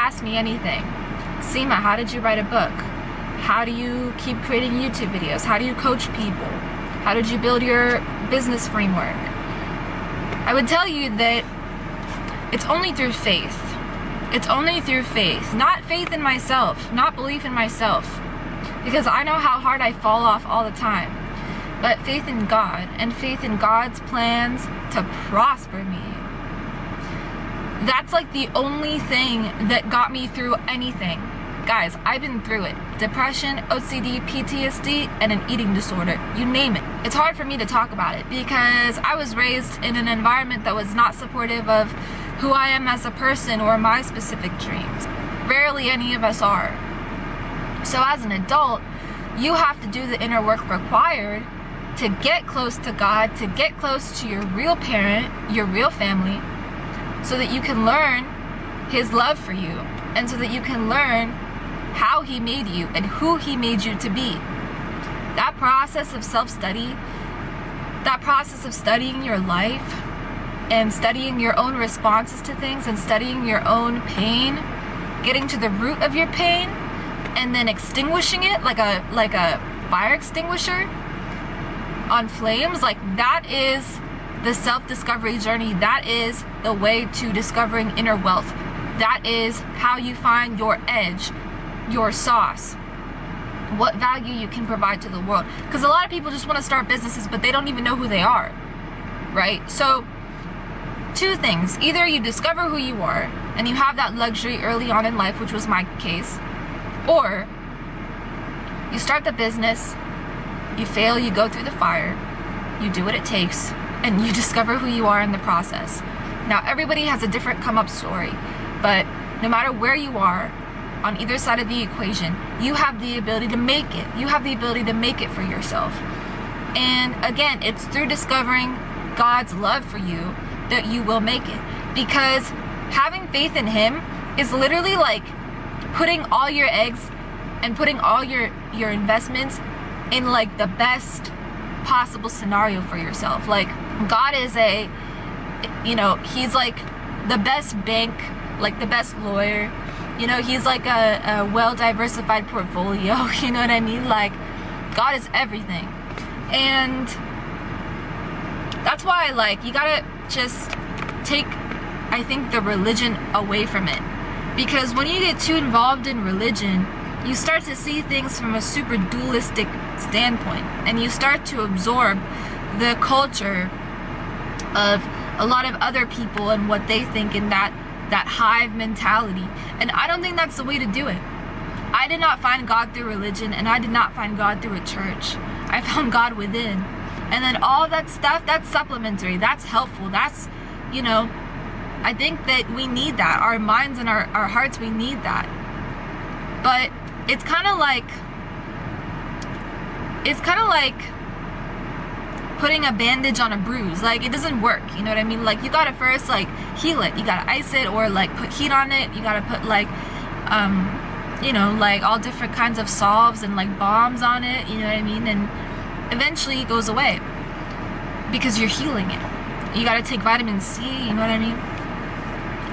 ask me anything. Seema, how did you write a book? How do you keep creating YouTube videos? How do you coach people? How did you build your business framework? I would tell you that it's only through faith. It's only through faith. Not faith in myself, not belief in myself. Because I know how hard I fall off all the time. But faith in God and faith in God's plans to prosper me. That's like the only thing that got me through anything. Guys, I've been through it. Depression, OCD, PTSD, and an eating disorder. You name it. It's hard for me to talk about it because I was raised in an environment that was not supportive of who I am as a person or my specific dreams. Rarely any of us are. So as an adult, you have to do the inner work required to get close to God, to get close to your real parent, your real family, so that you can learn His love for you, and so that you can learn how He made you and who He made you to be. That process of self-study, that process of studying your life and studying your own responses to things and studying your own pain, getting to the root of your pain, and then extinguishing it like a fire extinguisher on flames, like that is the self-discovery journey. That is the way to discovering inner wealth. That is how you find your edge, your sauce, what value you can provide to the world. Because a lot of people just want to start businesses, but they don't even know who they are, right? So two things: either you discover who you are and you have that luxury early on in life, which was my case, or you start the business, you fail, you go through the fire, you do what it takes, and you discover who you are in the process. Now, everybody has a different come-up story, but no matter where you are on either side of the equation, you have the ability to make it. You have the ability to make it for yourself. And again, it's through discovering God's love for you that you will make it. Because having faith in Him is literally like putting all your eggs and putting all your investments in like the best possible scenario for yourself. Like, God is He's like the best bank, like the best lawyer, He's like a well-diversified portfolio, you know what I mean? Like, God is everything. And that's why, like, you gotta just take, I think, the religion away from it. Because when you get too involved in religion, you start to see things from a super dualistic standpoint, and you start to absorb the culture of a lot of other people and what they think in that hive mentality. And I don't think that's the way to do it. I did not find God through religion, and I did not find God through a church. I found God within. And then all that stuff, that's supplementary, that's helpful, that's, I think that we need that. Our minds and our hearts, we need that. But it's kind of like putting a bandage on a bruise. Like, it doesn't work, you know what I mean? Like, you gotta first like heal it, you gotta ice it, or like put heat on it, you gotta put like like all different kinds of salves and like bombs on it, you know what I mean? And eventually it goes away because you're healing it. You gotta take vitamin C, you know what I mean?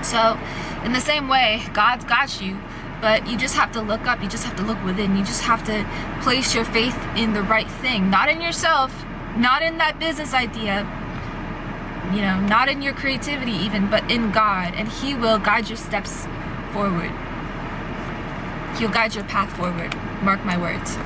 So in the same way, God's got you, but you just have to look up, you just have to look within, you just have to place your faith in the right thing, not in yourself, not in that business idea, not in your creativity even, but in God. And He will guide your steps forward. He'll guide your path forward. Mark my words.